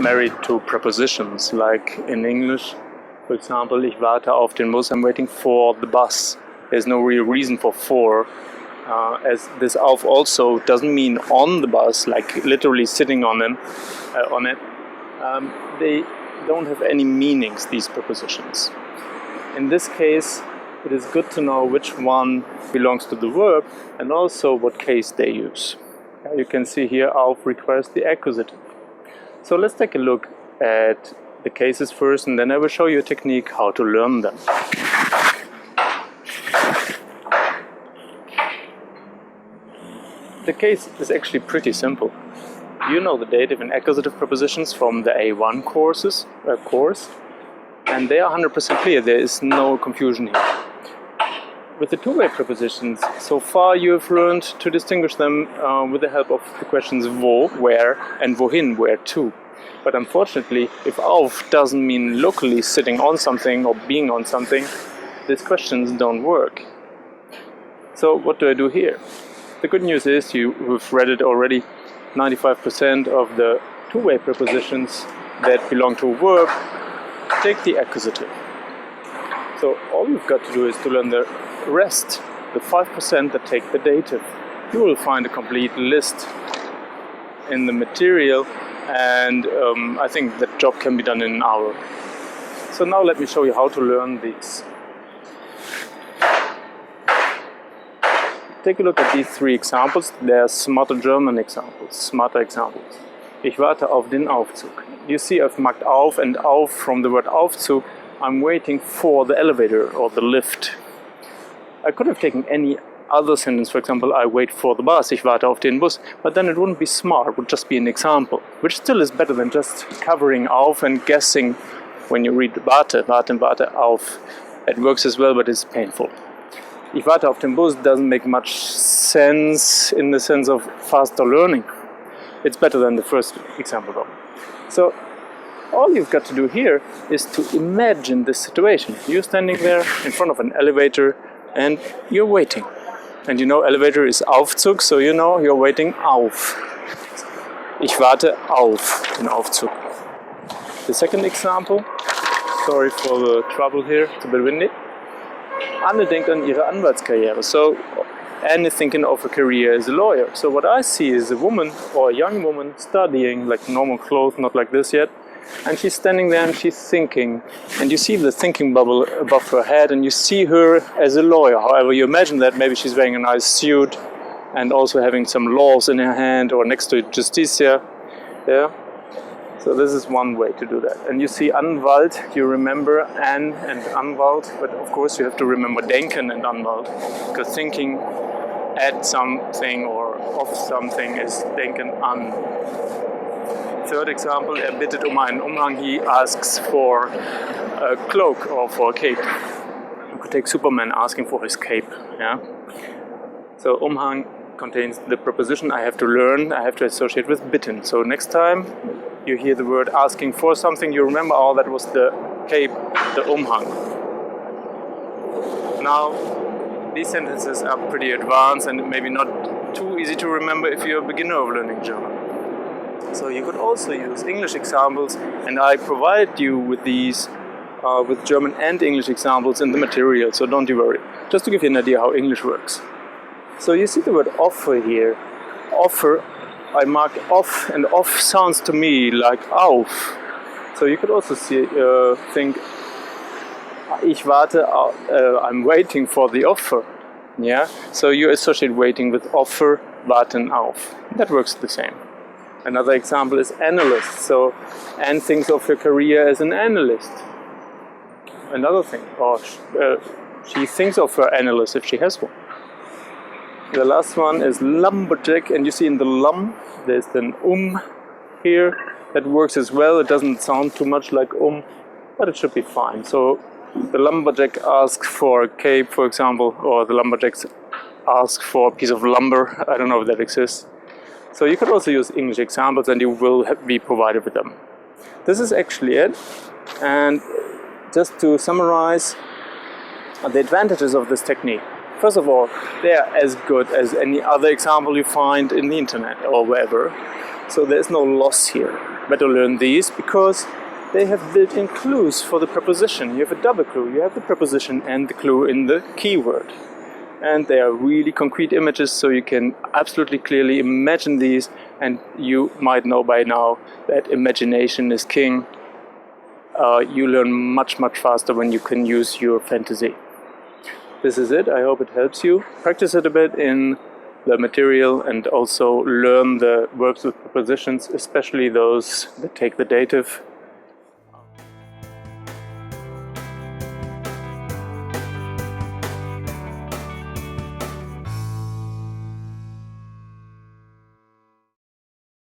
married to prepositions, like in English, for example, ich warte auf den Bus, I'm waiting for the bus. There's no real reason for, as this auf also doesn't mean on the bus, like literally sitting on it. They don't have any meanings, these prepositions. In this case, it is good to know which one belongs to the verb and also what case they use. You can see here auf requires the accusative. So let's take a look at the cases first, and then I will show you a technique how to learn them. The case is actually pretty simple. You know the dative and accusative prepositions from the A1 course, and they are 100% clear. There is no confusion here. With the two-way prepositions, so far you have learned to distinguish them with the help of the questions wo, where, and wohin, where to. But unfortunately, if auf doesn't mean locally sitting on something or being on something, these questions don't work. So what do I do here? The good news is you've read it already. 95% of the two-way prepositions that belong to a verb take the accusative. So all you've got to do is to learn the rest, the 5% that take the dative. You will find a complete list in the material, and I think that job can be done in an hour. So now let me show you how to learn these. Take a look at these three examples. They are smarter German examples, smarter examples. Ich warte auf den Aufzug. You see I've marked auf and auf from the word Aufzug. I'm waiting for the elevator or the lift. I could have taken any other sentence, for example, I wait for the bus, ich warte auf den Bus, but then it wouldn't be smart, it would just be an example, which still is better than just covering auf and guessing when you read warte, warte auf. It works as well, but it's painful. Ich warte auf den Bus doesn't make much sense in the sense of faster learning. It's better than the first example though. So all you've got to do here is to imagine this situation. You're standing there in front of an elevator and you're waiting. And you know elevator is Aufzug, so you know you're waiting auf. Ich warte auf den Aufzug. The second example, sorry for the trouble here, it's a bit windy. Anne denkt an ihre Anwaltskarriere. So Anne is thinking of a career as a lawyer. So what I see is a woman or a young woman studying, like normal clothes, not like this yet. And she's standing there and she's thinking, and you see the thinking bubble above her head, and you see her as a lawyer. However, you imagine that maybe she's wearing a nice suit and also having some laws in her hand, or next to it Justitia. Yeah. So this is one way to do that. And you see Anwalt, you remember Anne and Anwalt, but of course you have to remember denken and Anwalt, because thinking at something or of something is denken an. Third example, bittet einen Umhang, he asks for a cloak or for a cape. You could take Superman asking for his cape. Yeah. So Umhang contains the preposition I have to learn, I have to associate with bitten. So next time you hear the word asking for something, you remember, oh, that was the cape, the Umhang. Now, these sentences are pretty advanced and maybe not too easy to remember if you're a beginner of learning German. So you could also use English examples, and I provide you with these with German and English examples in the material, so don't you worry. Just to give you an idea how English works. So you see the word offer here. Offer, I mark off, and off sounds to me like auf. So you could also think, ich warte, I'm waiting for the offer. Yeah. So you associate waiting with offer, warten auf. That works the same. Another example is analyst. So Anne thinks of her career as an analyst. Another thing, she thinks of her analyst if she has one. The last one is lumberjack, and you see in the there's an here. That works as well. It doesn't sound too much like but it should be fine. So the lumberjack asks for a cape, for example, or the lumberjacks ask for a piece of lumber. I don't know if that exists. So you could also use English examples and you will be provided with them. This is actually it. And just to summarize the advantages of this technique. First of all, they are as good as any other example you find in the internet or wherever. So there's no loss here. Better learn these because they have built-in clues for the preposition. You have a double clue. You have the preposition and the clue in the keyword. And they are really concrete images, so you can absolutely clearly imagine these, and you might know by now that imagination is king. You learn much faster when you can use your fantasy. This is it. I hope it helps you. Practice it a bit in the material and also learn the verbs with prepositions, especially those that take the dative.